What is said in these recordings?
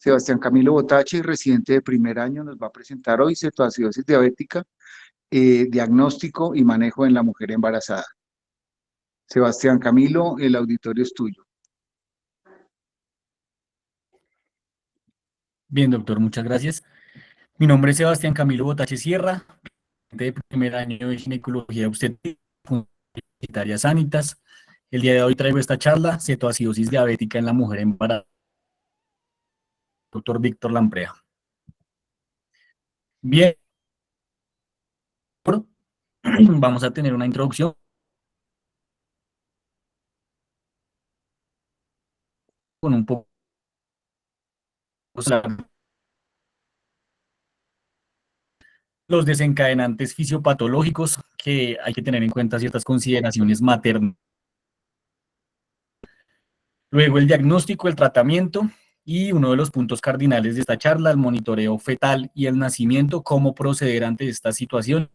Sebastián Camilo Botachi, residente de primer año, nos va a presentar hoy cetoacidosis diabética, diagnóstico y manejo en la mujer embarazada. Sebastián Camilo, el auditorio es tuyo. Bien, doctor, muchas gracias. Mi nombre es Sebastián Camilo Botache Sierra, de primer año de ginecología obstétrica Universitaria Sanitas. El día de hoy traigo esta charla, cetoacidosis diabética en la mujer embarazada, doctor Víctor Lamprea. Bien, vamos a tener una introducción con un poco los desencadenantes fisiopatológicos, que hay que tener en cuenta ciertas consideraciones maternas. Luego el diagnóstico, el tratamiento y uno de los puntos cardinales de esta charla, el monitoreo fetal y el nacimiento, cómo proceder ante esta situación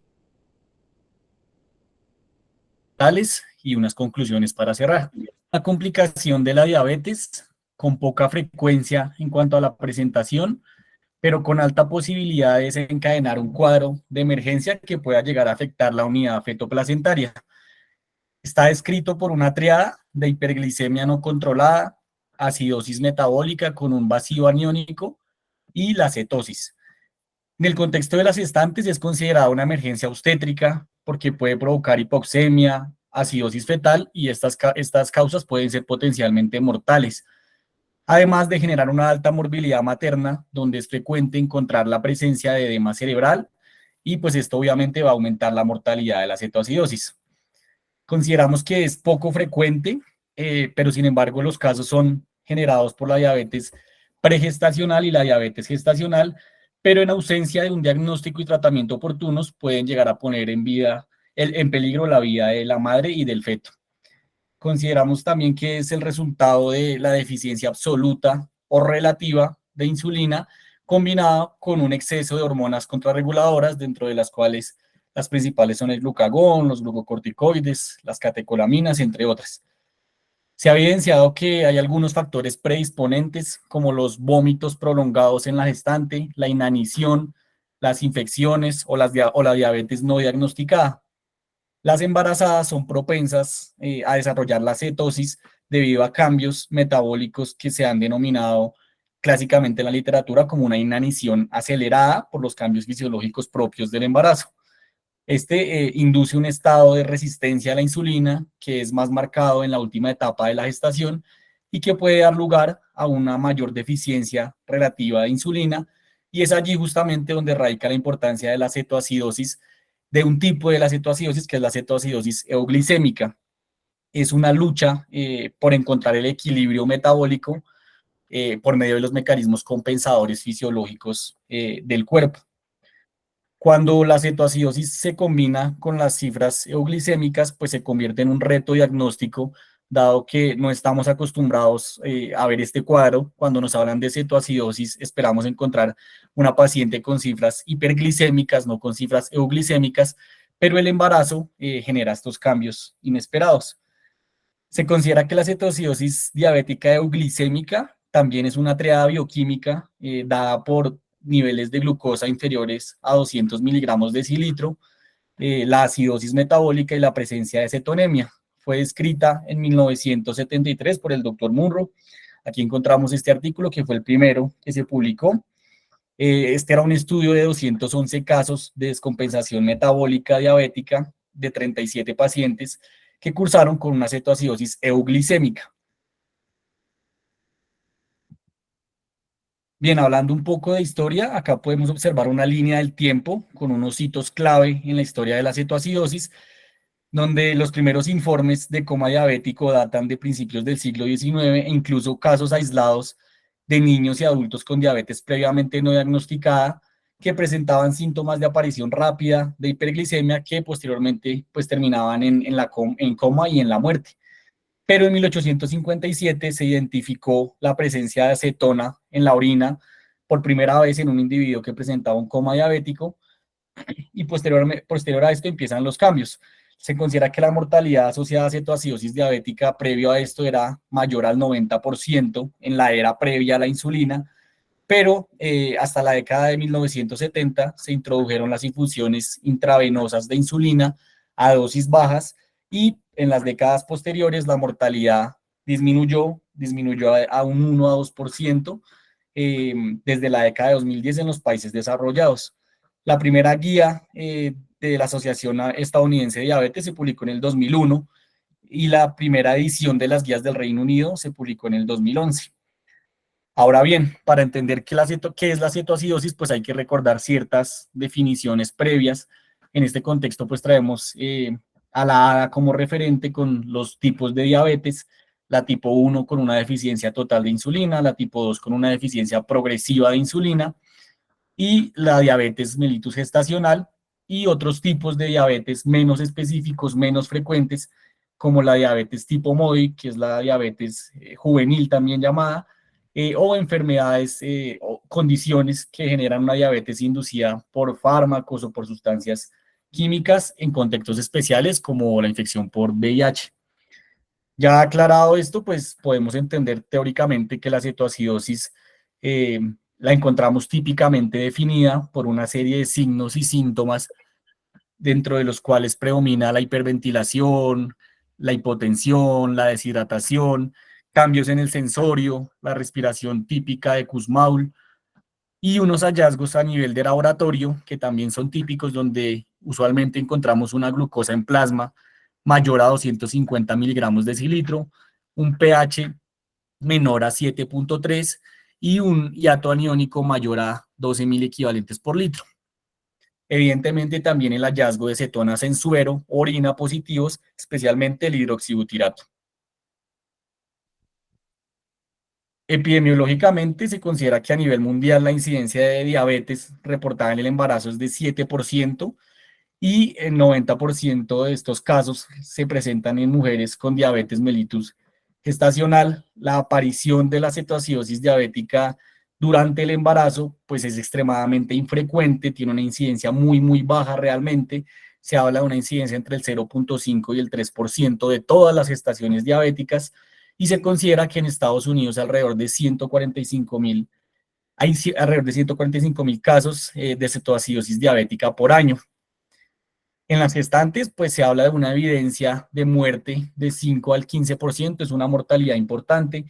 y unas conclusiones para cerrar. La complicación de la diabetes con poca frecuencia en cuanto a la presentación, pero con alta posibilidad de desencadenar un cuadro de emergencia que pueda llegar a afectar la unidad fetoplacentaria. Está descrito por una triada de hiperglicemia no controlada, acidosis metabólica con un vacío aniónico y la cetosis. En el contexto de las gestantes es considerada una emergencia obstétrica porque puede provocar hipoxemia, acidosis fetal y estas causas pueden ser potencialmente mortales. Además de generar una alta morbilidad materna, donde es frecuente encontrar la presencia de edema cerebral y pues esto obviamente va a aumentar la mortalidad de la cetoacidosis. Consideramos que es poco frecuente, pero sin embargo los casos son generados por la diabetes pregestacional y la diabetes gestacional, pero en ausencia de un diagnóstico y tratamiento oportunos pueden llegar a poner en peligro la vida de la madre y del feto. Consideramos también que es el resultado de la deficiencia absoluta o relativa de insulina combinada con un exceso de hormonas contrarreguladoras, dentro de las cuales las principales son el glucagón, los glucocorticoides, las catecolaminas, entre otras. Se ha evidenciado que hay algunos factores predisponentes, como los vómitos prolongados en la gestante, la inanición, las infecciones o la diabetes no diagnosticada. Las embarazadas son propensas a desarrollar la cetosis debido a cambios metabólicos que se han denominado clásicamente en la literatura como una inanición acelerada por los cambios fisiológicos propios del embarazo. Este induce un estado de resistencia a la insulina que es más marcado en la última etapa de la gestación y que puede dar lugar a una mayor deficiencia relativa de insulina, y es allí justamente donde radica la importancia de la cetoacidosis, de un tipo de la cetoacidosis que es la cetoacidosis euglicémica. Es una lucha por encontrar el equilibrio metabólico por medio de los mecanismos compensadores fisiológicos del cuerpo. Cuando la cetoacidosis se combina con las cifras euglicémicas, pues se convierte en un reto diagnóstico, dado que no estamos acostumbrados a ver este cuadro. Cuando nos hablan de cetoacidosis, esperamos encontrar una paciente con cifras hiperglicémicas, no con cifras euglicémicas, pero el embarazo genera estos cambios inesperados. Se considera que la cetoacidosis diabética euglicémica también es una triada bioquímica dada por niveles de glucosa inferiores a 200 miligramos de decilitro, la acidosis metabólica y la presencia de cetonemia. Fue descrita en 1973 por el doctor Munro. Aquí encontramos este artículo que fue el primero que se publicó. Este era un estudio de 211 casos de descompensación metabólica diabética de 37 pacientes que cursaron con una cetoacidosis euglicémica. Bien, hablando un poco de historia, acá podemos observar una línea del tiempo con unos hitos clave en la historia de la cetoacidosis, donde los primeros informes de coma diabético datan de principios del siglo XIX e incluso casos aislados de niños y adultos con diabetes previamente no diagnosticada que presentaban síntomas de aparición rápida de hiperglicemia que posteriormente pues terminaban en coma y en la muerte. Pero en 1857 se identificó la presencia de acetona en la orina por primera vez en un individuo que presentaba un coma diabético, y posterior a esto empiezan los cambios. Se considera que la mortalidad asociada a cetoacidosis diabética previo a esto era mayor al 90% en la era previa a la insulina, pero hasta la década de 1970 se introdujeron las infusiones intravenosas de insulina a dosis bajas y en las décadas posteriores la mortalidad disminuyó a un 1 a 2% desde la década de 2010 en los países desarrollados. La primera guía de la Asociación Estadounidense de Diabetes se publicó en el 2001 y la primera edición de las guías del Reino Unido se publicó en el 2011. Ahora bien, para entender qué es la cetoacidosis, pues hay que recordar ciertas definiciones previas. En este contexto, pues traemos a la ADA como referente con los tipos de diabetes, la tipo 1 con una deficiencia total de insulina, la tipo 2 con una deficiencia progresiva de insulina y la diabetes mellitus gestacional y otros tipos de diabetes menos específicos, menos frecuentes, como la diabetes tipo MODY, que es la diabetes juvenil también llamada, o enfermedades o condiciones que generan una diabetes inducida por fármacos o por sustancias químicas en contextos especiales como la infección por VIH. Ya aclarado esto, pues podemos entender teóricamente que la cetoacidosis eh, la encontramos típicamente definida por una serie de signos y síntomas dentro de los cuales predomina la hiperventilación, la hipotensión, la deshidratación, cambios en el sensorio, la respiración típica de Kussmaul y unos hallazgos a nivel de laboratorio que también son típicos donde usualmente encontramos una glucosa en plasma mayor a 250 miligramos de decilitro, un pH menor a 7.3 y un hiato aniónico mayor a 12.000 equivalentes por litro. Evidentemente también el hallazgo de cetonas en suero, orina positivos, especialmente el hidroxibutirato. Epidemiológicamente se considera que a nivel mundial la incidencia de diabetes reportada en el embarazo es de 7% y el 90% de estos casos se presentan en mujeres con diabetes mellitus gestacional. La aparición de la cetoacidosis diabética durante el embarazo pues es extremadamente infrecuente, tiene una incidencia muy baja realmente. Se habla de una incidencia entre el 0.5 y el 3% de todas las gestaciones diabéticas y se considera que en Estados Unidos alrededor de 145.000 hay alrededor de 145.000 casos de cetoacidosis diabética por año. En las gestantes, pues se habla de una evidencia de muerte de 5 al 15%, es una mortalidad importante,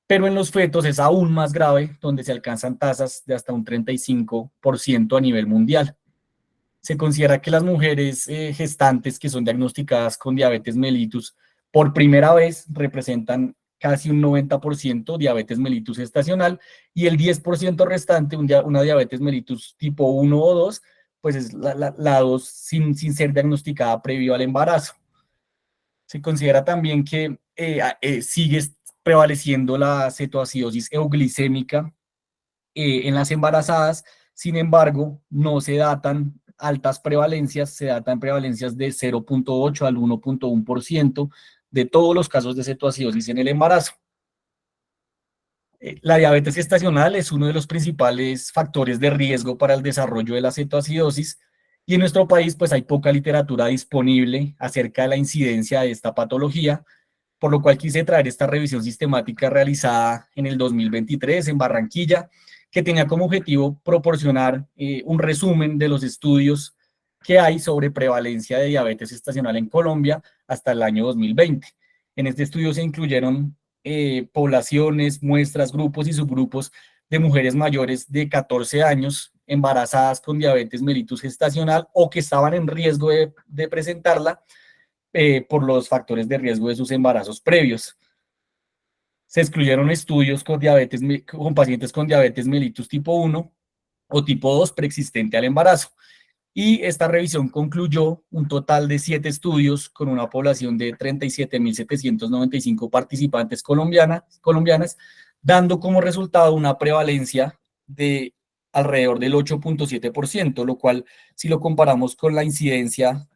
pero en los fetos es aún más grave, donde se alcanzan tasas de hasta un 35% a nivel mundial. Se considera que las mujeres gestantes que son diagnosticadas con diabetes mellitus por primera vez representan casi un 90% diabetes mellitus gestacional y el 10% restante, una diabetes mellitus tipo 1 o 2, pues es la 2 sin ser diagnosticada previo al embarazo. Se considera también que sigue prevaleciendo la cetoacidosis euglicémica en las embarazadas. Sin embargo, no se datan altas prevalencias, se datan prevalencias de 0.8 al 1.1% de todos los casos de cetoacidosis en el embarazo. La diabetes gestacional es uno de los principales factores de riesgo para el desarrollo de la cetoacidosis y en nuestro país pues hay poca literatura disponible acerca de la incidencia de esta patología, por lo cual quise traer esta revisión sistemática realizada en el 2023 en Barranquilla, que tenía como objetivo proporcionar un resumen de los estudios que hay sobre prevalencia de diabetes estacional en Colombia hasta el año 2020. En este estudio se incluyeron poblaciones, muestras, grupos y subgrupos de mujeres mayores de 14 años embarazadas con diabetes mellitus gestacional o que estaban en riesgo de presentarla por los factores de riesgo de sus embarazos previos. Se excluyeron estudios con pacientes con diabetes mellitus tipo 1 o tipo 2 preexistente al embarazo. Y esta revisión concluyó un total de 7 estudios con una población de 37.795 participantes colombianas, dando como resultado una prevalencia de alrededor del 8.7%, lo cual, si lo comparamos con la incidencia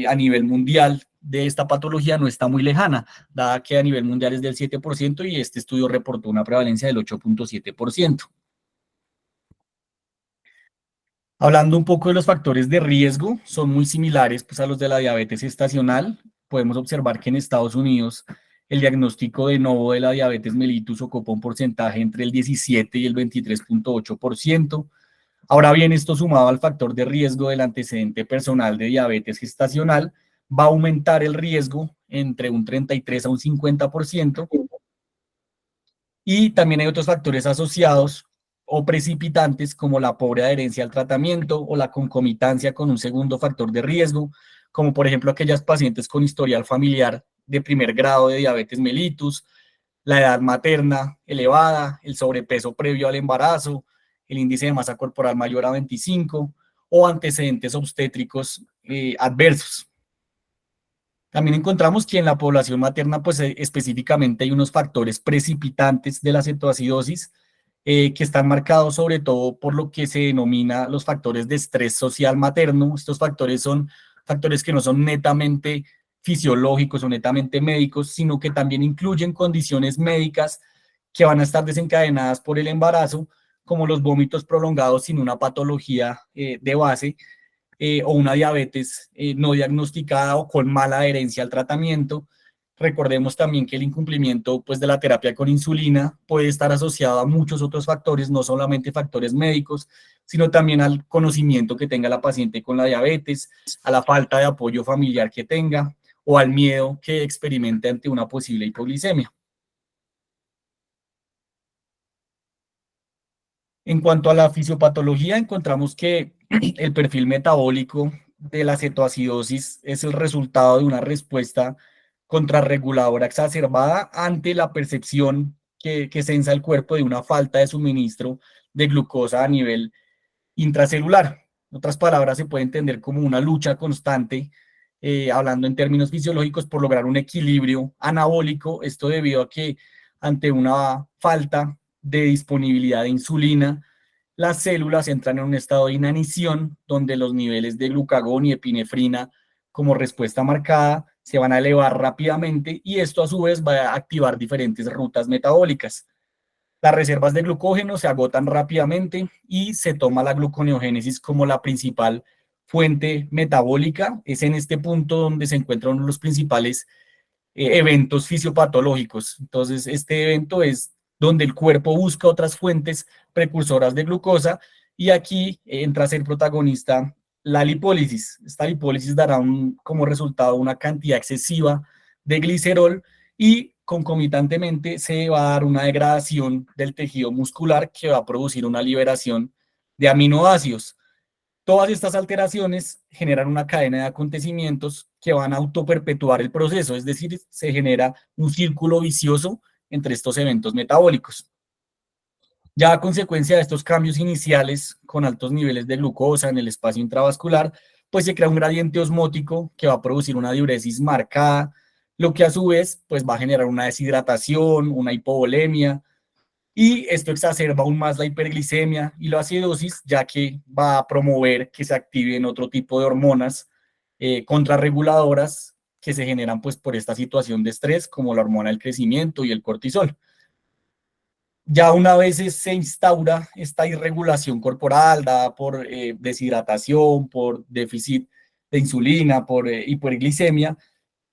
a nivel mundial de esta patología, no está muy lejana, dada que a nivel mundial es del 7% y este estudio reportó una prevalencia del 8.7%. Hablando un poco de los factores de riesgo, son muy similares pues, a los de la diabetes gestacional. Podemos observar que en Estados Unidos el diagnóstico de novo de la diabetes mellitus ocupa un porcentaje entre el 17 y el 23,8%. Ahora bien, esto sumado al factor de riesgo del antecedente personal de diabetes gestacional, va a aumentar el riesgo entre un 33 a un 50%. Y también hay otros factores asociados o precipitantes como la pobre adherencia al tratamiento o la concomitancia con un segundo factor de riesgo, como por ejemplo aquellas pacientes con historial familiar de primer grado de diabetes mellitus, la edad materna elevada, el sobrepeso previo al embarazo, el índice de masa corporal mayor a 25 o antecedentes obstétricos adversos. También encontramos que en la población materna, pues específicamente hay unos factores precipitantes de la cetoacidosis que están marcados sobre todo por lo que se denomina los factores de estrés social materno. Estos factores son factores que no son netamente fisiológicos o netamente médicos, sino que también incluyen condiciones médicas que van a estar desencadenadas por el embarazo, como los vómitos prolongados sin una patología de base, o una diabetes no diagnosticada o con mala adherencia al tratamiento. Recordemos también que el incumplimiento pues, de la terapia con insulina puede estar asociado a muchos otros factores, no solamente factores médicos, sino también al conocimiento que tenga la paciente con la diabetes, a la falta de apoyo familiar que tenga o al miedo que experimente ante una posible hipoglicemia. En cuanto a la fisiopatología, encontramos que el perfil metabólico de la cetoacidosis es el resultado de una respuesta contrarreguladora exacerbada ante la percepción que sensa el cuerpo de una falta de suministro de glucosa a nivel intracelular. En otras palabras, se puede entender como una lucha constante, hablando en términos fisiológicos, por lograr un equilibrio anabólico. Esto debido a que ante una falta de disponibilidad de insulina, las células entran en un estado de inanición donde los niveles de glucagón y epinefrina como respuesta marcada se van a elevar rápidamente y esto a su vez va a activar diferentes rutas metabólicas. Las reservas de glucógeno se agotan rápidamente y se toma la gluconeogénesis como la principal fuente metabólica. Es en este punto donde se encuentran uno de los principales eventos fisiopatológicos. Entonces, este evento es donde el cuerpo busca otras fuentes precursoras de glucosa y aquí entra a ser protagonista la lipólisis. Esta lipólisis dará como resultado una cantidad excesiva de glicerol y concomitantemente se va a dar una degradación del tejido muscular que va a producir una liberación de aminoácidos. Todas estas alteraciones generan una cadena de acontecimientos que van a autoperpetuar el proceso, es decir, se genera un círculo vicioso entre estos eventos metabólicos. Ya a consecuencia de estos cambios iniciales con altos niveles de glucosa en el espacio intravascular, pues se crea un gradiente osmótico que va a producir una diuresis marcada, lo que a su vez pues va a generar una deshidratación, una hipovolemia, y esto exacerba aún más la hiperglicemia y la acidosis, ya que va a promover que se activen otro tipo de hormonas contrarreguladoras que se generan pues, por esta situación de estrés, como la hormona del crecimiento y el cortisol. Ya una vez se instaura esta irregulación corporal dada por deshidratación, por déficit de insulina, por hiperglicemia,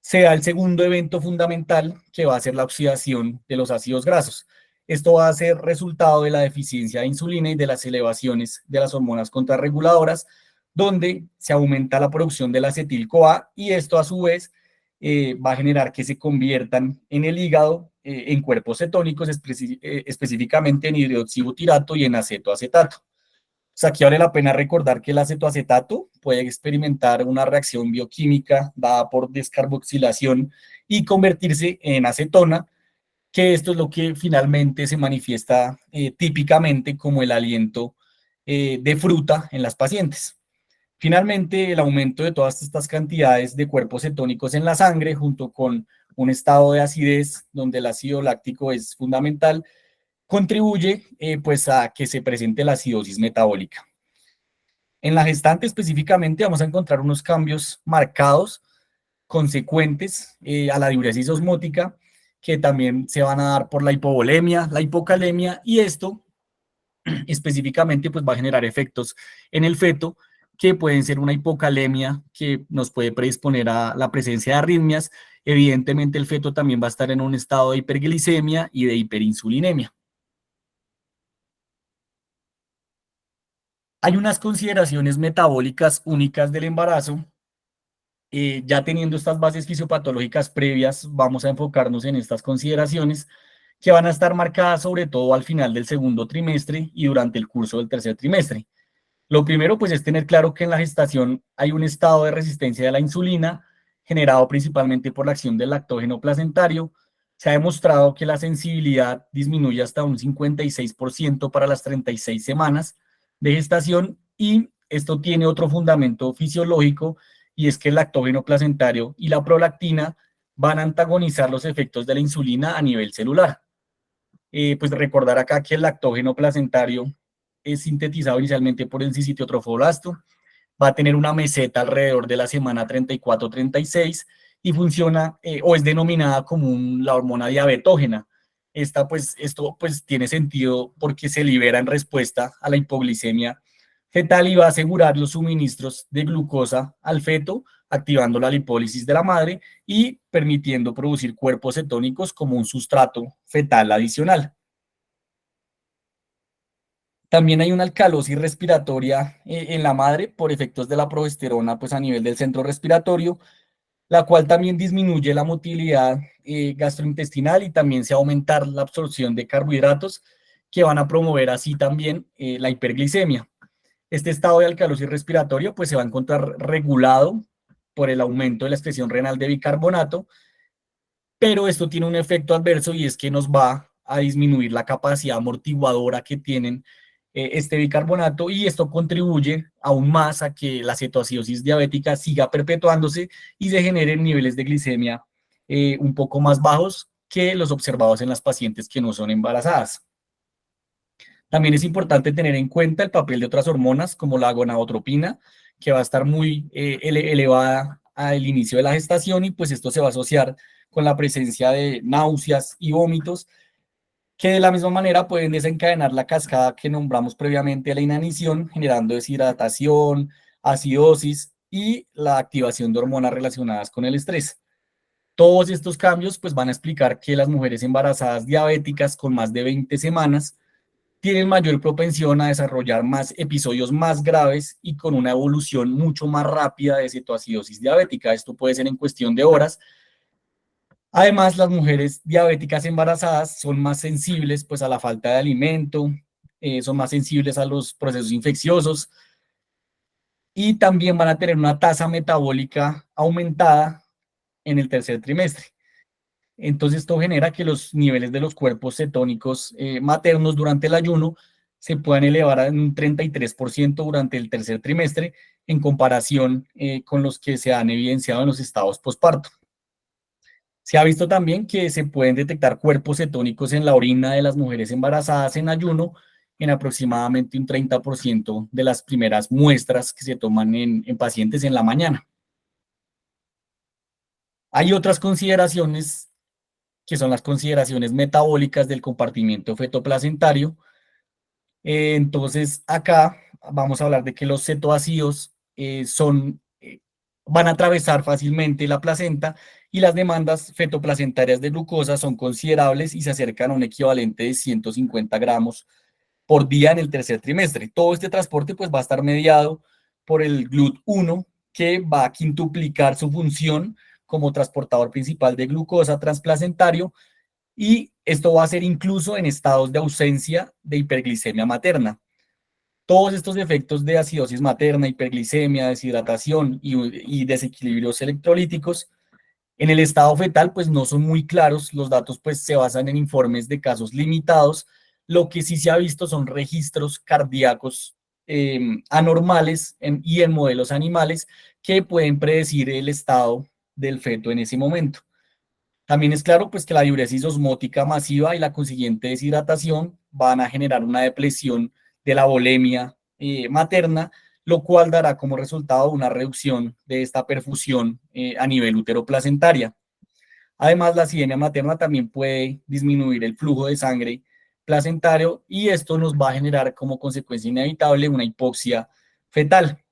se da el segundo evento fundamental que va a ser la oxidación de los ácidos grasos. Esto va a ser resultado de la deficiencia de insulina y de las elevaciones de las hormonas contrarreguladoras, donde se aumenta la producción del acetil-CoA y esto a su vez va a generar que se conviertan en el hígado en cuerpos cetónicos, específicamente en hidroxibutirato y en acetoacetato. O sea, aquí vale la pena recordar que el acetoacetato puede experimentar una reacción bioquímica dada por descarboxilación y convertirse en acetona, que esto es lo que finalmente se manifiesta típicamente como el aliento de fruta en las pacientes. Finalmente, el aumento de todas estas cantidades de cuerpos cetónicos en la sangre, junto con un estado de acidez donde el ácido láctico es fundamental, contribuye pues a que se presente la acidosis metabólica. En la gestante específicamente vamos a encontrar unos cambios marcados, consecuentes a la diuresis osmótica, que también se van a dar por la hipovolemia, la hipocalemia, y esto específicamente pues va a generar efectos en el feto que pueden ser una hipocalemia que nos puede predisponer a la presencia de arritmias evidentemente el feto también va a estar en un estado de hiperglicemia y de hiperinsulinemia. Hay unas consideraciones metabólicas únicas del embarazo. Ya teniendo estas bases fisiopatológicas previas, vamos a enfocarnos en estas consideraciones que van a estar marcadas sobre todo al final del segundo trimestre y durante el curso del tercer trimestre. Lo primero, pues, es tener claro que en la gestación hay un estado de resistencia de la insulina generado principalmente por la acción del lactógeno placentario. Se ha demostrado que la sensibilidad disminuye hasta un 56% para las 36 semanas de gestación y esto tiene otro fundamento fisiológico y es que el lactógeno placentario y la prolactina van a antagonizar los efectos de la insulina a nivel celular. Pues recordar acá que el lactógeno placentario es sintetizado inicialmente por el sitiotrofoblasto, va a tener una meseta alrededor de la semana 34-36 y funciona o es denominada como la hormona diabetógena. Esto pues tiene sentido porque se libera en respuesta a la hipoglicemia fetal y va a asegurar los suministros de glucosa al feto, activando la lipólisis de la madre y permitiendo producir cuerpos cetónicos como un sustrato fetal adicional. También hay una alcalosis respiratoria en la madre por efectos de la progesterona pues a nivel del centro respiratorio, la cual también disminuye la motilidad gastrointestinal y también se va a aumentar la absorción de carbohidratos que van a promover así también la hiperglicemia. Este estado de alcalosis respiratorio pues se va a encontrar regulado por el aumento de la excreción renal de bicarbonato, pero esto tiene un efecto adverso y es que nos va a disminuir la capacidad amortiguadora que tienen este bicarbonato y esto contribuye aún más a que la cetoacidosis diabética siga perpetuándose y se generen niveles de glicemia un poco más bajos que los observados en las pacientes que no son embarazadas. También es importante tener en cuenta el papel de otras hormonas como la gonadotropina, que va a estar muy elevada al inicio de la gestación y pues esto se va a asociar con la presencia de náuseas y vómitos, que de la misma manera pueden desencadenar la cascada que nombramos previamente de la inanición, generando deshidratación, acidosis y la activación de hormonas relacionadas con el estrés. Todos estos cambios pues van a explicar que las mujeres embarazadas diabéticas con más de 20 semanas tienen mayor propensión a desarrollar más episodios más graves y con una evolución mucho más rápida de cetoacidosis diabética. Esto puede ser en cuestión de horas. Además, las mujeres diabéticas embarazadas son más sensibles pues, a la falta de alimento, son más sensibles a los procesos infecciosos y también van a tener una tasa metabólica aumentada en el tercer trimestre. Entonces, esto genera que los niveles de los cuerpos cetónicos maternos durante el ayuno se puedan elevar en un 33% durante el tercer trimestre en comparación con los que se han evidenciado en los estados posparto. Se ha visto también que se pueden detectar cuerpos cetónicos en la orina de las mujeres embarazadas en ayuno en aproximadamente un 30% de las primeras muestras que se toman en pacientes en la mañana. Hay otras consideraciones que son las consideraciones metabólicas del compartimiento fetoplacentario. Entonces, acá vamos a hablar de que los cetoácidos van a atravesar fácilmente la placenta y las demandas fetoplacentarias de glucosa son considerables y se acercan a un equivalente de 150 gramos por día en el tercer trimestre. Todo este transporte pues va a estar mediado por el GLUT1 que va a quintuplicar su función como transportador principal de glucosa transplacentario y esto va a ser incluso en estados de ausencia de hiperglicemia materna. Todos estos efectos de acidosis materna, hiperglicemia, deshidratación y desequilibrios electrolíticos en el estado fetal pues no son muy claros, los datos pues se basan en informes de casos limitados, lo que sí se ha visto son registros cardíacos anormales y en modelos animales que pueden predecir el estado del feto en ese momento. También es claro pues que la diuresis osmótica masiva y la consiguiente deshidratación van a generar una depresión de la volemia materna, lo cual dará como resultado una reducción de esta perfusión a nivel uteroplacentaria. Además, la acidemia materna también puede disminuir el flujo de sangre placentario y esto nos va a generar como consecuencia inevitable una hipoxia fetal.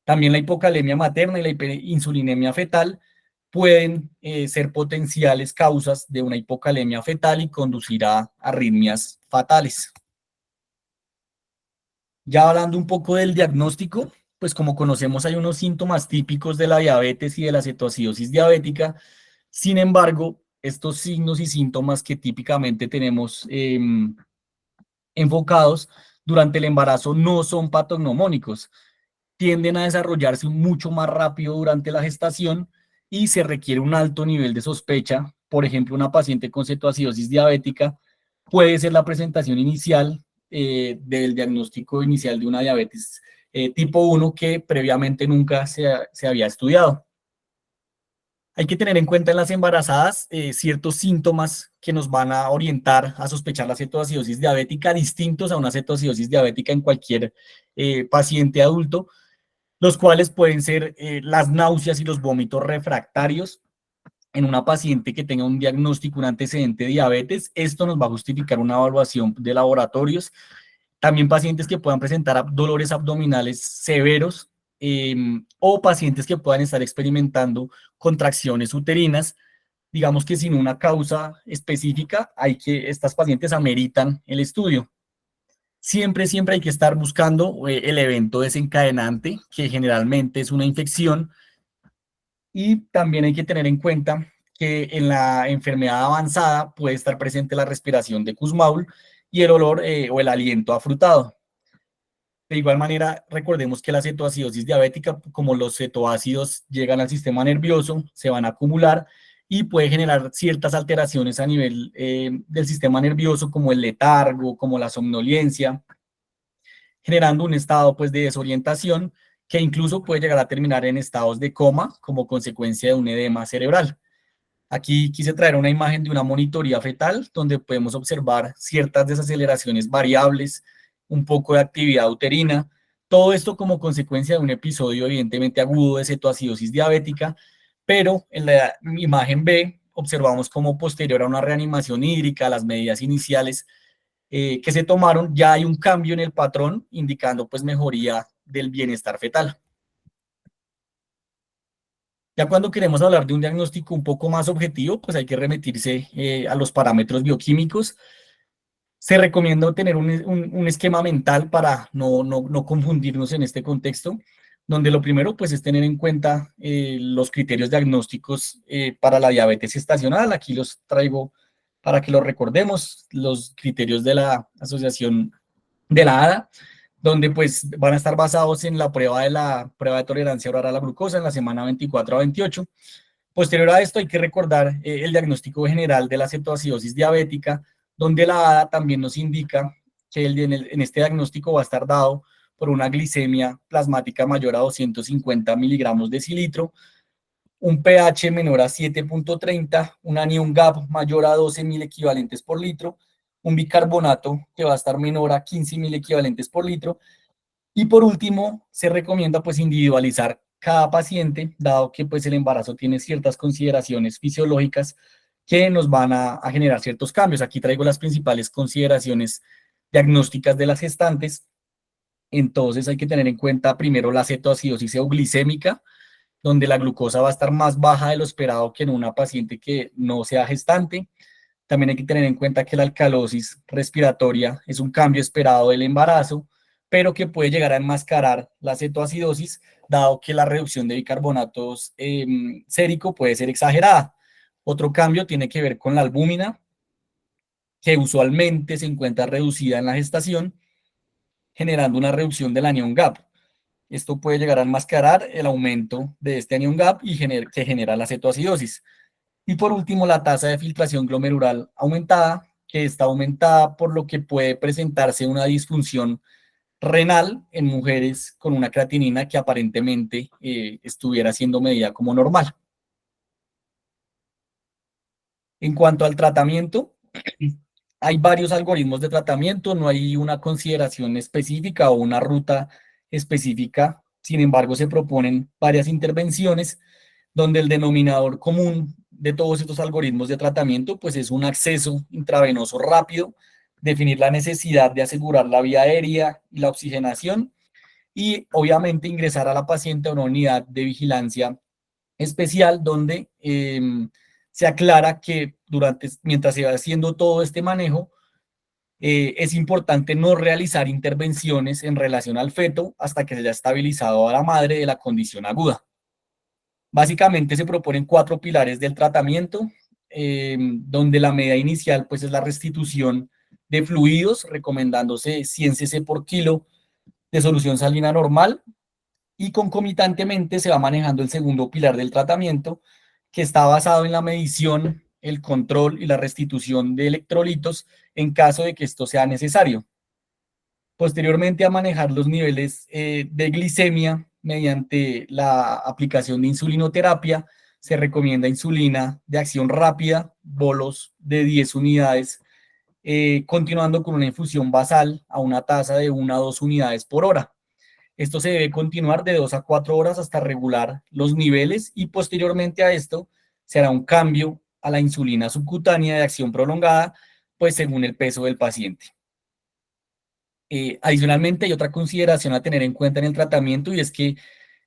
También la hipocalemia materna y la hiperinsulinemia fetal pueden ser potenciales causas de una hipocalemia fetal y conducir a arritmias fatales. Ya hablando un poco del diagnóstico, pues como conocemos hay unos síntomas típicos de la diabetes y de la cetoacidosis diabética. Sin embargo, estos signos y síntomas que típicamente tenemos enfocados durante el embarazo no son patognomónicos, tienden a desarrollarse mucho más rápido durante la gestación y se requiere un alto nivel de sospecha. Por ejemplo, una paciente con cetoacidosis diabética puede ser la presentación inicial del diagnóstico inicial de una diabetes tipo 1 que previamente nunca se había estudiado. Hay que tener en cuenta en las embarazadas ciertos síntomas que nos van a orientar a sospechar la cetoacidosis diabética distintos a una cetoacidosis diabética en cualquier paciente adulto, los cuales pueden ser las náuseas y los vómitos refractarios en una paciente que tenga un diagnóstico, un antecedente de diabetes. Esto nos va a justificar una evaluación de laboratorios. También pacientes que puedan presentar dolores abdominales severos o pacientes que puedan estar experimentando contracciones uterinas. Digamos que sin una causa específica, estas pacientes ameritan el estudio. Siempre hay que estar buscando el evento desencadenante, que generalmente es una infección, y también hay que tener en cuenta que en la enfermedad avanzada puede estar presente la respiración de Kussmaul y el olor o el aliento afrutado. De igual manera, recordemos que la cetoacidosis diabética, como los cetoácidos llegan al sistema nervioso, se van a acumular y puede generar ciertas alteraciones a nivel del sistema nervioso, como el letargo, como la somnolencia, generando un estado pues, de desorientación que incluso puede llegar a terminar en estados de coma como consecuencia de un edema cerebral. Aquí quise traer una imagen de una monitoría fetal donde podemos observar ciertas desaceleraciones variables, un poco de actividad uterina, todo esto como consecuencia de un episodio evidentemente agudo de cetoacidosis diabética, pero en la imagen B observamos como posterior a una reanimación hídrica, las medidas iniciales que se tomaron, ya hay un cambio en el patrón indicando pues mejoría del bienestar fetal. Ya cuando queremos hablar de un diagnóstico un poco más objetivo, pues hay que remitirse a los parámetros bioquímicos. Se recomienda tener un esquema mental para no confundirnos en este contexto, donde lo primero pues es tener en cuenta los criterios diagnósticos para la diabetes gestacional. Aquí los traigo para que los recordemos, los criterios de la Asociación de la ADA, donde pues van a estar basados en la prueba de tolerancia oral a la glucosa en la semana 24 a 28. Posterior a esto hay que recordar el diagnóstico general de la cetoacidosis diabética, donde la ADA también nos indica que en este diagnóstico va a estar dado por una glicemia plasmática mayor a 250 miligramos de decilitro, un pH menor a 7.30, un anion GAP mayor a 12.000 equivalentes por litro, un bicarbonato que va a estar menor a 15.000 equivalentes por litro. Y por último, se recomienda pues individualizar cada paciente, dado que pues el embarazo tiene ciertas consideraciones fisiológicas que nos van a generar ciertos cambios. Aquí traigo las principales consideraciones diagnósticas de las gestantes. Entonces hay que tener en cuenta primero la cetoacidosis euglicémica, donde la glucosa va a estar más baja de lo esperado que en una paciente que no sea gestante. También hay que tener en cuenta que la alcalosis respiratoria es un cambio esperado del embarazo, pero que puede llegar a enmascarar la cetoacidosis, dado que la reducción de bicarbonatos sérico puede ser exagerada. Otro cambio tiene que ver con la albúmina, que usualmente se encuentra reducida en la gestación, generando una reducción del anion GAP. Esto puede llegar a enmascarar el aumento de este anion GAP y que genera la cetoacidosis. Y por último, la tasa de filtración glomerular aumentada, que está aumentada por lo que puede presentarse una disfunción renal en mujeres con una creatinina que aparentemente estuviera siendo medida como normal. En cuanto al tratamiento, hay varios algoritmos de tratamiento, no hay una consideración específica o una ruta específica. Sin embargo, se proponen varias intervenciones donde el denominador común de todos estos algoritmos de tratamiento pues es un acceso intravenoso rápido, definir la necesidad de asegurar la vía aérea y la oxigenación y obviamente ingresar a la paciente a una unidad de vigilancia especial donde se aclara que mientras se va haciendo todo este manejo, es importante no realizar intervenciones en relación al feto hasta que se haya estabilizado a la madre de la condición aguda. Básicamente se proponen 4 pilares del tratamiento, donde la medida inicial pues, es la restitución de fluidos, recomendándose 100 cc por kilo de solución salina normal, y concomitantemente se va manejando el segundo pilar del tratamiento, que está basado en la medición, el control y la restitución de electrolitos en caso de que esto sea necesario. Posteriormente a manejar los niveles de glicemia mediante la aplicación de insulinoterapia, se recomienda insulina de acción rápida, bolos de 10 unidades, continuando con una infusión basal a una tasa de 1 a 2 unidades por hora. Esto se debe continuar de 2 a 4 horas hasta regular los niveles, y posteriormente a esto se hará un cambio a la insulina subcutánea de acción prolongada, pues según el peso del paciente. Adicionalmente, hay otra consideración a tener en cuenta en el tratamiento, y es que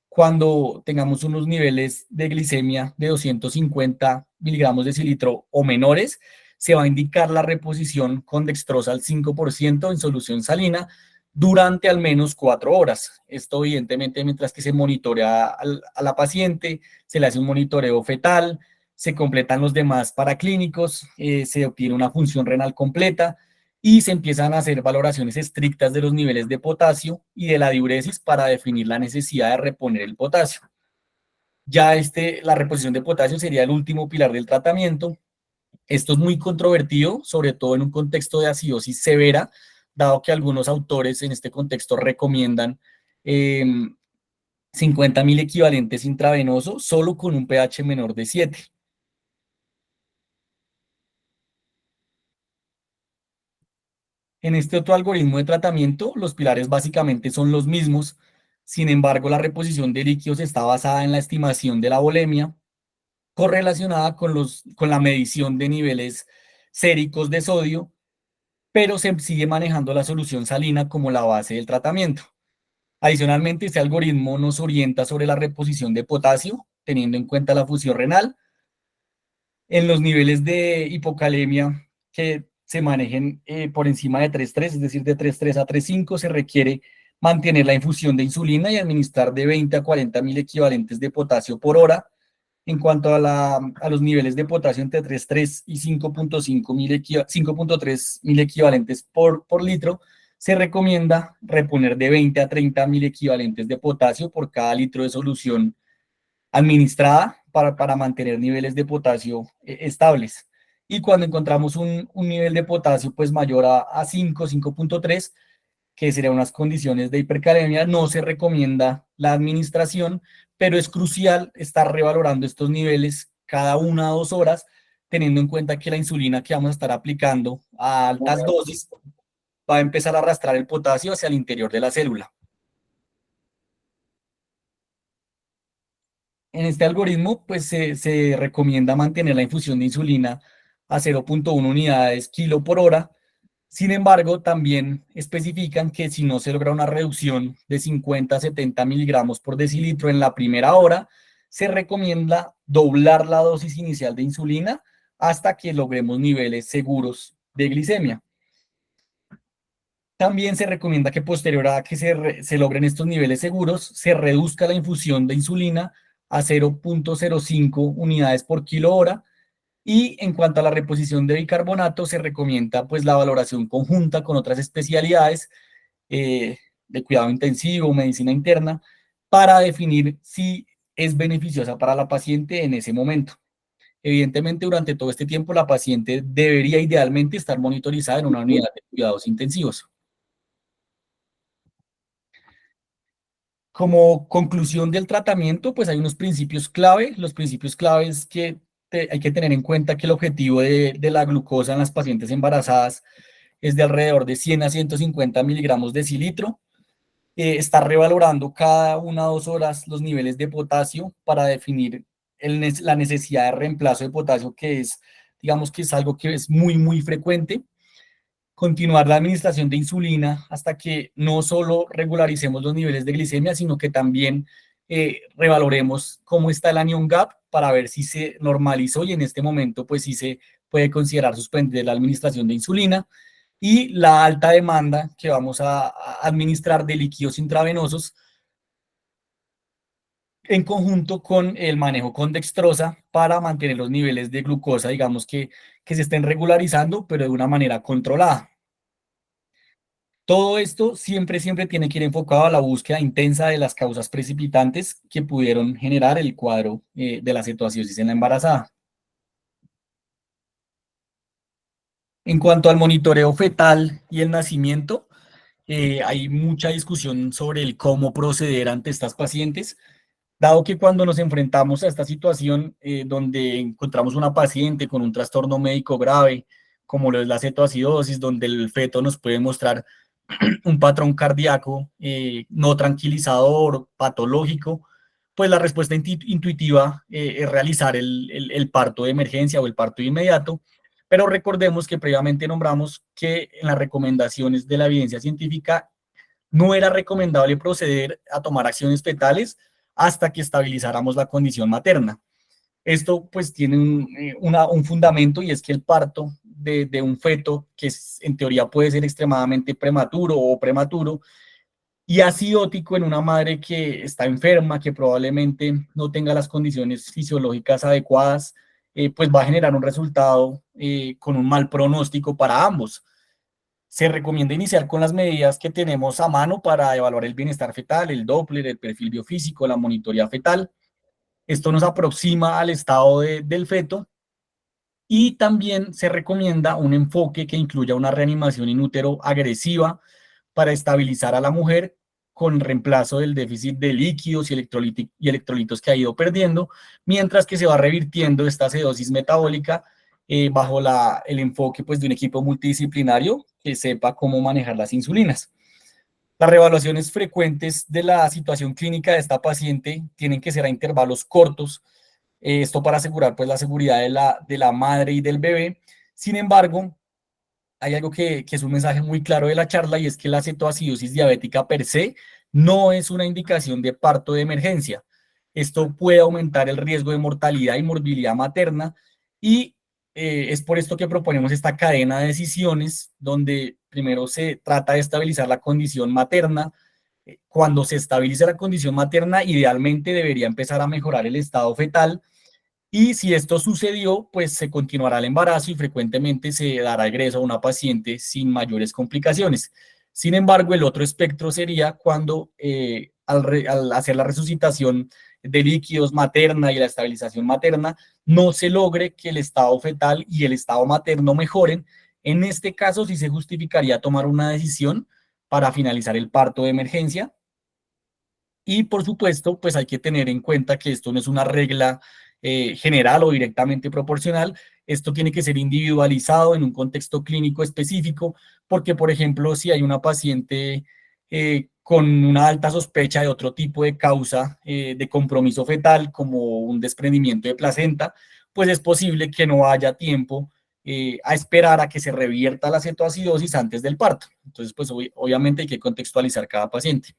cuando tengamos unos niveles de glicemia de 250 miligramos de decilitro o menores, se va a indicar la reposición con dextrosa al 5% en solución salina durante al menos 4 horas. Esto evidentemente mientras que se monitorea a la paciente, se le hace un monitoreo fetal, se completan los demás paraclínicos, se obtiene una función renal completa y se empiezan a hacer valoraciones estrictas de los niveles de potasio y de la diuresis para definir la necesidad de reponer el potasio. Ya la reposición de potasio sería el último pilar del tratamiento. Esto es muy controvertido, sobre todo en un contexto de acidosis severa, dado que algunos autores en este contexto recomiendan 50.000 equivalentes intravenosos solo con un pH menor de 7. En este otro algoritmo de tratamiento, los pilares básicamente son los mismos. Sin embargo, la reposición de líquidos está basada en la estimación de la volemia, correlacionada con la medición de niveles séricos de sodio, pero se sigue manejando la solución salina como la base del tratamiento. Adicionalmente, este algoritmo nos orienta sobre la reposición de potasio, teniendo en cuenta la función renal, en los niveles de hipocalemia que se manejen por encima de 3,3, es decir, de 3,3 a 3,5, se requiere mantener la infusión de insulina y administrar de 20 a 40.000 equivalentes de potasio por hora. En cuanto a los niveles de potasio entre 3,3 y 5,3 mil equivalentes por litro, se recomienda reponer de 20 a 30.000 equivalentes de potasio por cada litro de solución administrada para mantener niveles de potasio estables. Y cuando encontramos un nivel de potasio pues mayor a 5,3, que serían unas condiciones de hipercalemia, no se recomienda la administración, pero es crucial estar revalorando estos niveles cada 1 a 2 horas, teniendo en cuenta que la insulina que vamos a estar aplicando a altas dosis va a empezar a arrastrar el potasio hacia el interior de la célula. En este algoritmo, pues se recomienda mantener la infusión de insulina a 0,1 unidades kilo por hora. Sin embargo, también especifican que si no se logra una reducción de 50 a 70 miligramos por decilitro en la primera hora, se recomienda doblar la dosis inicial de insulina hasta que logremos niveles seguros de glicemia. También se recomienda que posterior a que se logren estos niveles seguros, se reduzca la infusión de insulina a 0,05 unidades por kilo hora. Y en cuanto a la reposición de bicarbonato, se recomienda pues la valoración conjunta con otras especialidades de cuidado intensivo, medicina interna, para definir si es beneficiosa para la paciente en ese momento. Evidentemente, durante todo este tiempo, la paciente debería idealmente estar monitorizada en una unidad de cuidados intensivos. Como conclusión del tratamiento, pues hay unos principios clave. Los principios clave es que hay que tener en cuenta que el objetivo de la glucosa en las pacientes embarazadas es de alrededor de 100 a 150 miligramos de decilitro. Está revalorando cada 1 a 2 horas los niveles de potasio para definir la necesidad de reemplazo de potasio, que es, digamos que es algo que es muy, muy frecuente. Continuar la administración de insulina hasta que no solo regularicemos los niveles de glicemia, sino que también revaloremos cómo está el anion gap para ver si se normalizó y en este momento pues sí se puede considerar suspender la administración de insulina y la alta demanda que vamos a administrar de líquidos intravenosos en conjunto con el manejo con dextrosa para mantener los niveles de glucosa, digamos que se estén regularizando, pero de una manera controlada. Todo esto siempre tiene que ir enfocado a la búsqueda intensa de las causas precipitantes que pudieron generar el cuadro de la cetoacidosis en la embarazada. En cuanto al monitoreo fetal y el nacimiento, hay mucha discusión sobre el cómo proceder ante estas pacientes, dado que cuando nos enfrentamos a esta situación donde encontramos una paciente con un trastorno médico grave, como lo es la cetoacidosis, donde el feto nos puede mostrar un patrón cardíaco no tranquilizador, patológico, pues la respuesta intuitiva es realizar el parto de emergencia o el parto inmediato, pero recordemos que previamente nombramos que en las recomendaciones de la evidencia científica no era recomendable proceder a tomar acciones fetales hasta que estabilizáramos la condición materna. Esto pues tiene un fundamento y es que el parto de un feto que en teoría puede ser extremadamente prematuro o prematuro y acidótico en una madre que está enferma, que probablemente no tenga las condiciones fisiológicas adecuadas, pues va a generar un resultado con un mal pronóstico para ambos. Se recomienda iniciar con las medidas que tenemos a mano para evaluar el bienestar fetal, el Doppler, el perfil biofísico, la monitoría fetal. Esto nos aproxima al estado del feto y también se recomienda un enfoque que incluya una reanimación in útero agresiva para estabilizar a la mujer con reemplazo del déficit de líquidos y electrolitos que ha ido perdiendo, mientras que se va revirtiendo esta acidosis metabólica bajo el enfoque pues, de un equipo multidisciplinario que sepa cómo manejar las insulinas. Las reevaluaciones frecuentes de la situación clínica de esta paciente tienen que ser a intervalos cortos, esto para asegurar pues, la seguridad de la madre y del bebé. Sin embargo, hay algo que es un mensaje muy claro de la charla y es que la cetoacidosis diabética per se no es una indicación de parto de emergencia. Esto puede aumentar el riesgo de mortalidad y morbilidad materna y es por esto que proponemos esta cadena de decisiones donde primero se trata de estabilizar la condición materna. Cuando se estabilice la condición materna, idealmente debería empezar a mejorar el estado fetal y si esto sucedió, pues se continuará el embarazo y frecuentemente se dará egreso a una paciente sin mayores complicaciones. Sin embargo, el otro espectro sería cuando al hacer la resucitación de líquidos materna y la estabilización materna, no se logre que el estado fetal y el estado materno mejoren. En este caso, sí se justificaría tomar una decisión para finalizar el parto de emergencia y por supuesto, pues hay que tener en cuenta que esto no es una regla general o directamente proporcional. Esto tiene que ser individualizado en un contexto clínico específico, porque, por ejemplo, si hay una paciente con una alta sospecha de otro tipo de causa de compromiso fetal, como un desprendimiento de placenta, pues es posible que no haya tiempo a esperar a que se revierta la cetoacidosis antes del parto. Entonces, pues obviamente hay que contextualizar cada paciente.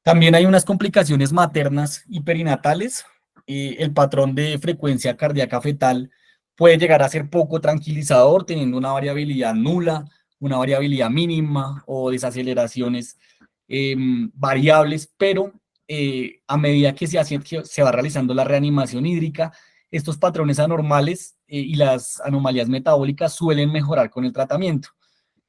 También hay unas complicaciones maternas y perinatales. El patrón de frecuencia cardíaca fetal puede llegar a ser poco tranquilizador, teniendo una variabilidad nula, una variabilidad mínima o desaceleraciones variables, pero a medida que se va realizando la reanimación hídrica, estos patrones anormales y las anomalías metabólicas suelen mejorar con el tratamiento.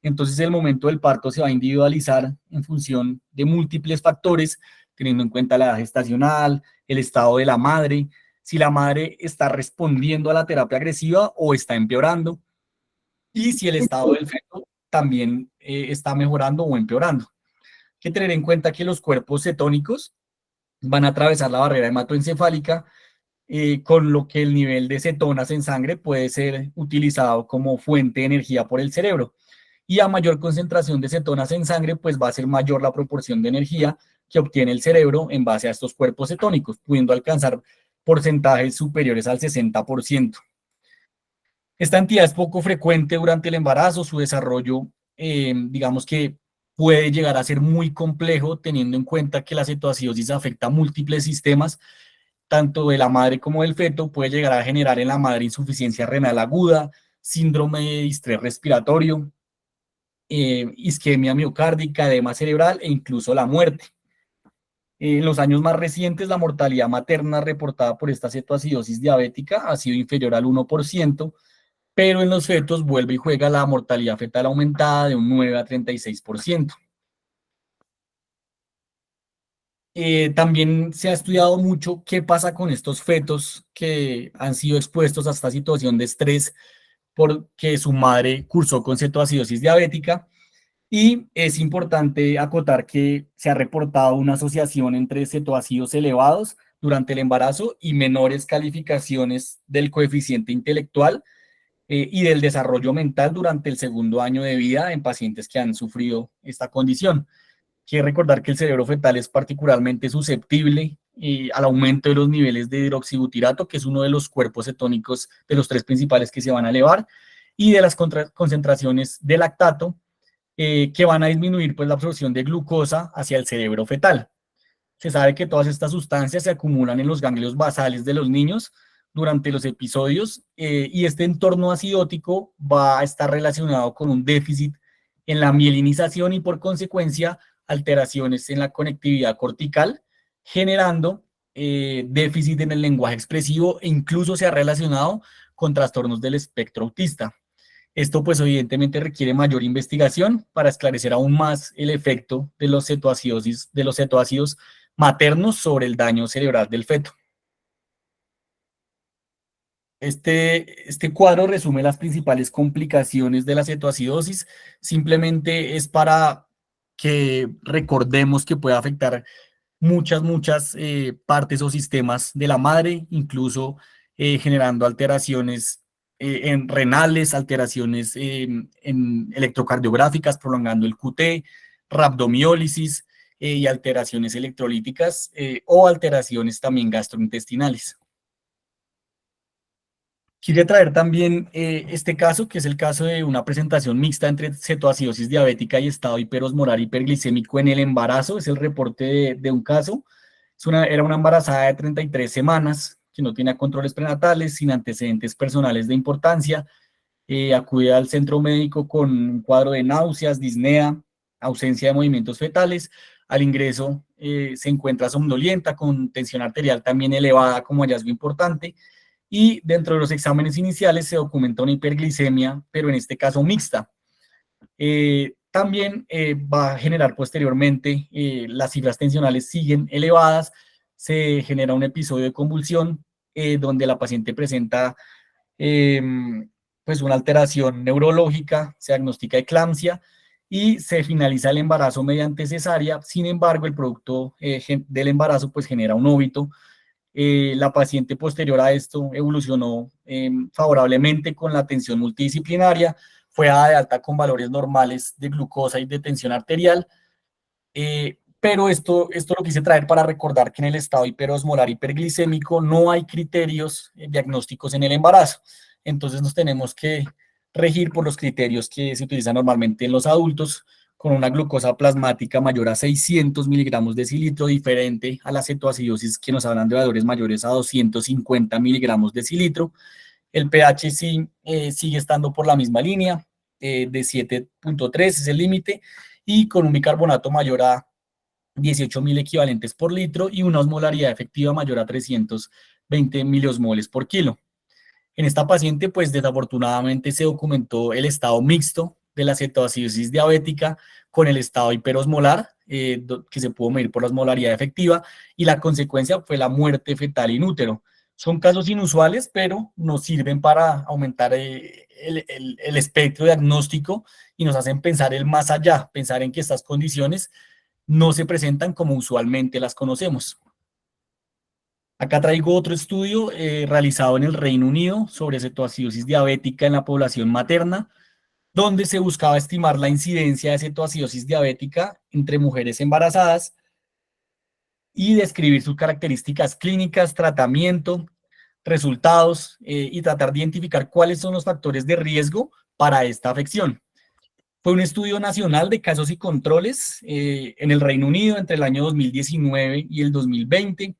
Entonces el momento del parto se va a individualizar en función de múltiples factores, teniendo en cuenta la edad gestacional, el estado de la madre, si la madre está respondiendo a la terapia agresiva o está empeorando, y si el estado del feto también está mejorando o empeorando. Hay que tener en cuenta que los cuerpos cetónicos van a atravesar la barrera hematoencefálica, con lo que el nivel de cetonas en sangre puede ser utilizado como fuente de energía por el cerebro y a mayor concentración de cetonas en sangre, pues va a ser mayor la proporción de energía que obtiene el cerebro en base a estos cuerpos cetónicos, pudiendo alcanzar porcentajes superiores al 60%. Esta entidad es poco frecuente durante el embarazo, su desarrollo, digamos que puede llegar a ser muy complejo teniendo en cuenta que la cetoacidosis afecta a múltiples sistemas, tanto de la madre como del feto, puede llegar a generar en la madre insuficiencia renal aguda, síndrome de distrés respiratorio, isquemia miocárdica, edema cerebral e incluso la muerte. En los años más recientes, la mortalidad materna reportada por esta cetoacidosis diabética ha sido inferior al 1%, pero en los fetos vuelve y juega la mortalidad fetal aumentada de un 9 a 36%. También se ha estudiado mucho qué pasa con estos fetos que han sido expuestos a esta situación de estrés porque su madre cursó con cetoacidosis diabética. Y es importante acotar que se ha reportado una asociación entre cetoácidos elevados durante el embarazo y menores calificaciones del coeficiente intelectual y del desarrollo mental durante el segundo año de vida en pacientes que han sufrido esta condición. Quiero recordar que el cerebro fetal es particularmente susceptible al aumento de los niveles de hidroxibutirato, que es uno de los cuerpos cetónicos de los tres principales que se van a elevar, y de las concentraciones de lactato, que van a disminuir pues, la absorción de glucosa hacia el cerebro fetal. Se sabe que todas estas sustancias se acumulan en los ganglios basales de los niños durante los episodios y este entorno acidótico va a estar relacionado con un déficit en la mielinización y por consecuencia alteraciones en la conectividad cortical, generando déficit en el lenguaje expresivo e incluso se ha relacionado con trastornos del espectro autista. Esto pues evidentemente requiere mayor investigación para esclarecer aún más el efecto de los cetoácidos maternos sobre el daño cerebral del feto. Este cuadro resume las principales complicaciones de la cetoacidosis. Simplemente es para que recordemos que puede afectar muchas partes o sistemas de la madre, incluso generando alteraciones en renales, alteraciones en electrocardiográficas, prolongando el QT, rhabdomiólisis y alteraciones electrolíticas o alteraciones también gastrointestinales. Quería traer también este caso, que es el caso de una presentación mixta entre cetoacidosis diabética y estado hiperosmolar hiperglicémico en el embarazo. Es el reporte de un caso. Era una embarazada de 33 semanas que no tenía controles prenatales, sin antecedentes personales de importancia. Acude al centro médico con un cuadro de náuseas, disnea, ausencia de movimientos fetales. Al ingreso se encuentra somnolienta con tensión arterial también elevada como hallazgo importante y dentro de los exámenes iniciales se documenta una hiperglicemia, pero en este caso mixta. También va a generar posteriormente, las cifras tensionales siguen elevadas, se genera un episodio de convulsión donde la paciente presenta eh, pues una alteración neurológica, se diagnostica eclampsia y se finaliza el embarazo mediante cesárea. Sin embargo, el producto del embarazo pues genera un óbito. La paciente posterior a esto evolucionó favorablemente con la atención multidisciplinaria, fue dada de alta con valores normales de glucosa y de tensión arterial, pero esto lo quise traer para recordar que en el estado hiperosmolar hiperglicémico no hay criterios diagnósticos en el embarazo, entonces nos tenemos que regir por los criterios que se utilizan normalmente en los adultos, con una glucosa plasmática mayor a 600 miligramos de decilitro, diferente a la cetoacidosis que nos hablan de valores mayores a 250 miligramos de decilitro. El pH sí, sigue estando por la misma línea, de 7.3 es el límite, y con un bicarbonato mayor a 18.000 equivalentes por litro y una osmolaridad efectiva mayor a 320 miliosmoles por kilo. En esta paciente, pues desafortunadamente se documentó el estado mixto de la cetoacidosis diabética con el estado hiperosmolar, que se pudo medir por la osmolaridad efectiva, y la consecuencia fue la muerte fetal in útero. Son casos inusuales, pero nos sirven para aumentar el espectro diagnóstico y nos hacen pensar el más allá, pensar en que estas condiciones no se presentan como usualmente las conocemos. Acá traigo otro estudio realizado en el Reino Unido sobre cetoacidosis diabética en la población materna, donde se buscaba estimar la incidencia de cetoacidosis diabética entre mujeres embarazadas y describir sus características clínicas, tratamiento, resultados y tratar de identificar cuáles son los factores de riesgo para esta afección. Fue un estudio nacional de casos y controles en el Reino Unido entre el año 2019 y el 2020.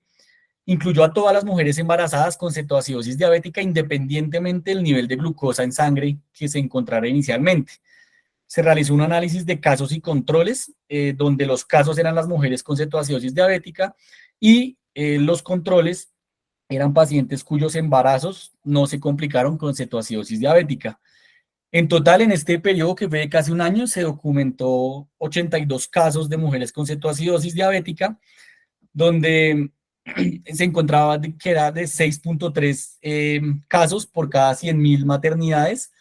Incluyó a todas las mujeres embarazadas con cetoacidosis diabética independientemente del nivel de glucosa en sangre que se encontrara inicialmente. Se realizó un análisis de casos y controles, donde los casos eran las mujeres con cetoacidosis diabética y los controles eran pacientes cuyos embarazos no se complicaron con cetoacidosis diabética. En total, en este periodo que fue de casi un año, se documentó 82 casos de mujeres con cetoacidosis diabética, donde se encontraba que era de 6.3 casos por cada 100.000 maternidades,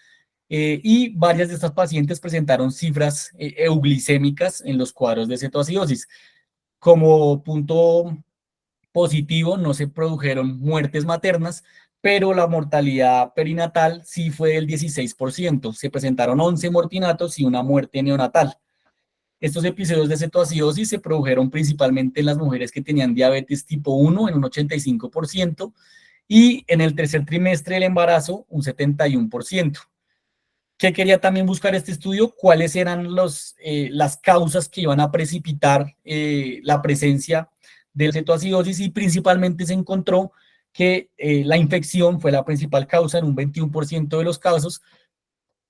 y varias de estas pacientes presentaron cifras euglicémicas en los cuadros de cetoacidosis. Como punto positivo, no se produjeron muertes maternas, pero la mortalidad perinatal sí fue del 16%. Se presentaron 11 mortinatos y una muerte neonatal. Estos episodios de cetoacidosis se produjeron principalmente en las mujeres que tenían diabetes tipo 1 en un 85% y en el tercer trimestre del embarazo un 71%. ¿Qué quería también buscar este estudio? ¿Cuáles eran las causas que iban a precipitar la presencia de cetoacidosis? Y principalmente se encontró que la infección fue la principal causa en un 21% de los casos,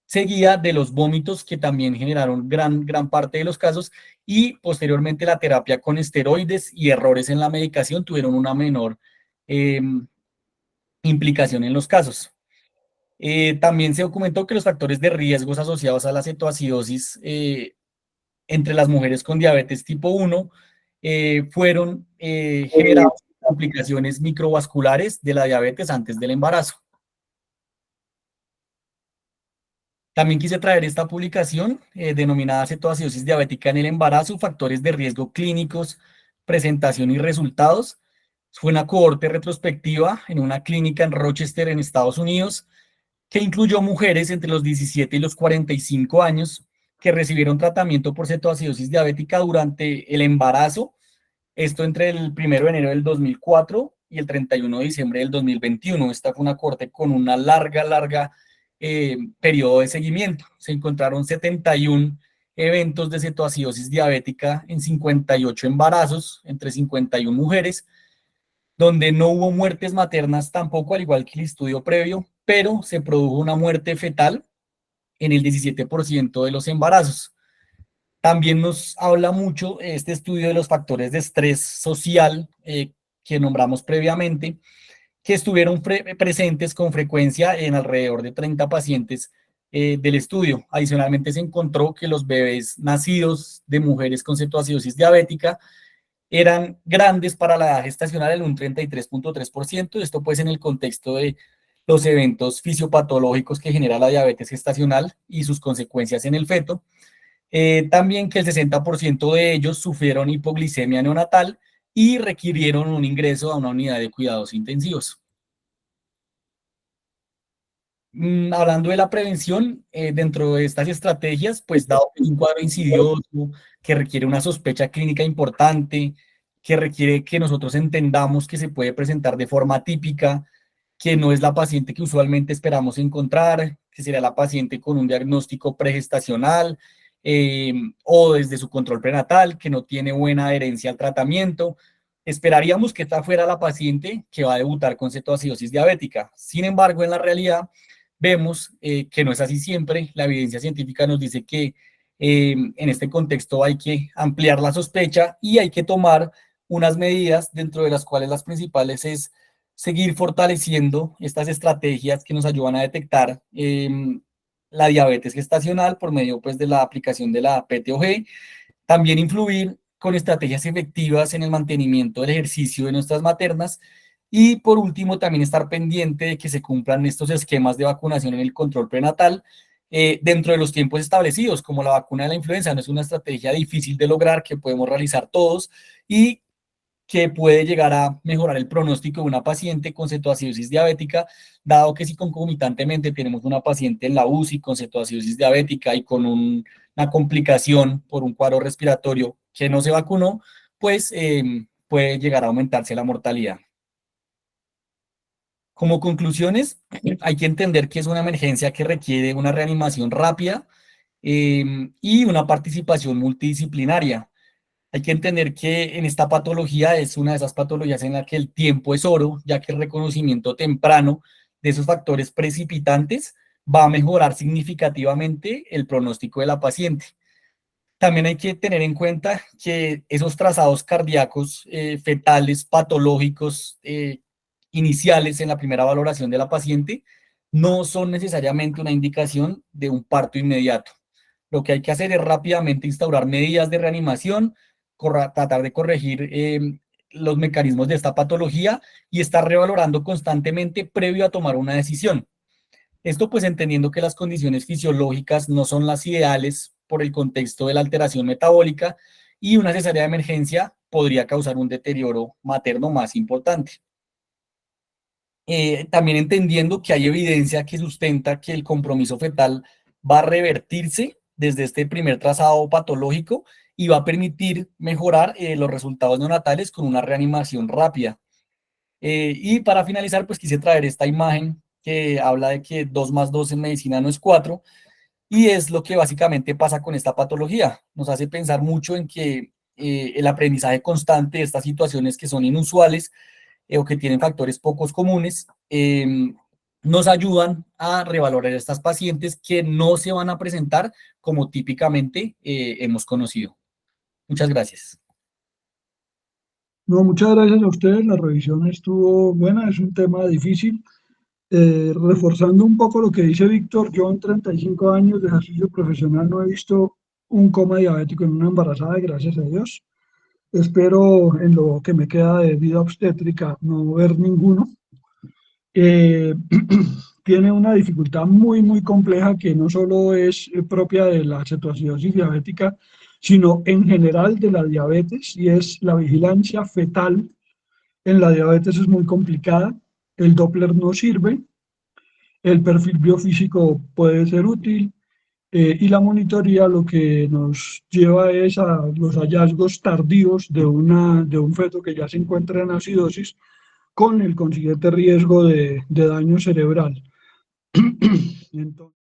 seguida de los vómitos, que también generaron gran parte de los casos, y posteriormente la terapia con esteroides y errores en la medicación tuvieron una menor eh, implicación en los casos. También se documentó que los factores de riesgos asociados a la cetoacidosis entre las mujeres con diabetes tipo 1 fueron generados complicaciones microvasculares de la diabetes antes del embarazo. También quise traer esta publicación denominada Cetoacidosis diabética en el embarazo, factores de riesgo clínicos, presentación y resultados. Fue una cohorte retrospectiva en una clínica en Rochester, en Estados Unidos, que incluyó mujeres entre los 17 y los 45 años que recibieron tratamiento por cetoacidosis diabética durante el embarazo, esto entre el 1 de enero del 2004 y el 31 de diciembre del 2021. Esta fue una corte con una larga periodo de seguimiento. Se encontraron 71 eventos de cetoacidosis diabética en 58 embarazos entre 51 mujeres, donde no hubo muertes maternas tampoco, al igual que el estudio previo, pero se produjo una muerte fetal en el 17% de los embarazos. También nos habla mucho este estudio de los factores de estrés social que nombramos previamente, que estuvieron presentes con frecuencia en alrededor de 30 pacientes del estudio. Adicionalmente se encontró que los bebés nacidos de mujeres con cetoacidosis diabética eran grandes para la edad gestacional en un 33.3%. Esto pues en el contexto de los eventos fisiopatológicos que genera la diabetes gestacional y sus consecuencias en el feto. También que el 60% de ellos sufrieron hipoglicemia neonatal y requirieron un ingreso a una unidad de cuidados intensivos. Hablando de la prevención, dentro de estas estrategias, pues dado que es un cuadro insidioso, que requiere una sospecha clínica importante, que requiere que nosotros entendamos que se puede presentar de forma típica, que no es la paciente que usualmente esperamos encontrar, que sería la paciente con un diagnóstico pregestacional o desde su control prenatal, que no tiene buena adherencia al tratamiento. Esperaríamos que esta fuera la paciente que va a debutar con cetoacidosis diabética. Sin embargo, en la realidad, vemos que no es así siempre. La evidencia científica nos dice que en este contexto hay que ampliar la sospecha y hay que tomar unas medidas, dentro de las cuales las principales es seguir fortaleciendo estas estrategias que nos ayudan a detectar la diabetes gestacional por medio pues, de la aplicación de la PTOG. También influir con estrategias efectivas en el mantenimiento del ejercicio de nuestras maternas. Y por último, también estar pendiente de que se cumplan estos esquemas de vacunación en el control prenatal dentro de los tiempos establecidos, como la vacuna de la influenza. No es una estrategia difícil de lograr, que podemos realizar todos y que puede llegar a mejorar el pronóstico de una paciente con cetoacidosis diabética, dado que si concomitantemente tenemos una paciente en la UCI con cetoacidosis diabética y con una complicación por un cuadro respiratorio que no se vacunó, pues puede llegar a aumentarse la mortalidad. Como conclusiones, hay que entender que es una emergencia que requiere una reanimación rápida y una participación multidisciplinaria. Hay que entender que en esta patología es una de esas patologías en la que el tiempo es oro, ya que el reconocimiento temprano de esos factores precipitantes va a mejorar significativamente el pronóstico de la paciente. También hay que tener en cuenta que esos trazados cardíacos fetales, patológicos, iniciales en la primera valoración de la paciente, no son necesariamente una indicación de un parto inmediato. Lo que hay que hacer es rápidamente instaurar medidas de reanimación, tratar de corregir los mecanismos de esta patología y estar revalorando constantemente previo a tomar una decisión. Esto pues entendiendo que las condiciones fisiológicas no son las ideales por el contexto de la alteración metabólica y una cesárea de emergencia podría causar un deterioro materno más importante. También entendiendo que hay evidencia que sustenta que el compromiso fetal va a revertirse desde este primer trazado patológico y va a permitir mejorar los resultados neonatales con una reanimación rápida. Y para finalizar, pues quise traer esta imagen que habla de que 2 más 2 en medicina no es 4, y es lo que básicamente pasa con esta patología. Nos hace pensar mucho en que el aprendizaje constante de estas situaciones que son inusuales o que tienen factores pocos comunes, nos ayudan a revalorar a estas pacientes que no se van a presentar como típicamente hemos conocido. Muchas gracias. No, muchas gracias a ustedes, la revisión estuvo buena, es un tema difícil. Reforzando un poco lo que dice Víctor, yo en 35 años de ejercicio profesional no he visto un coma diabético en una embarazada, gracias a Dios. Espero en lo que me queda de vida obstétrica no ver ninguno. Eh, Tiene una dificultad muy, muy compleja que no solo es propia de la cetoacidosis diabética, sino en general de la diabetes, y es la vigilancia fetal en la diabetes es muy complicada. El Doppler no sirve, el perfil biofísico puede ser útil, y la monitoría lo que nos lleva es a los hallazgos tardíos de un feto que ya se encuentra en acidosis con el consiguiente riesgo de daño cerebral. Entonces,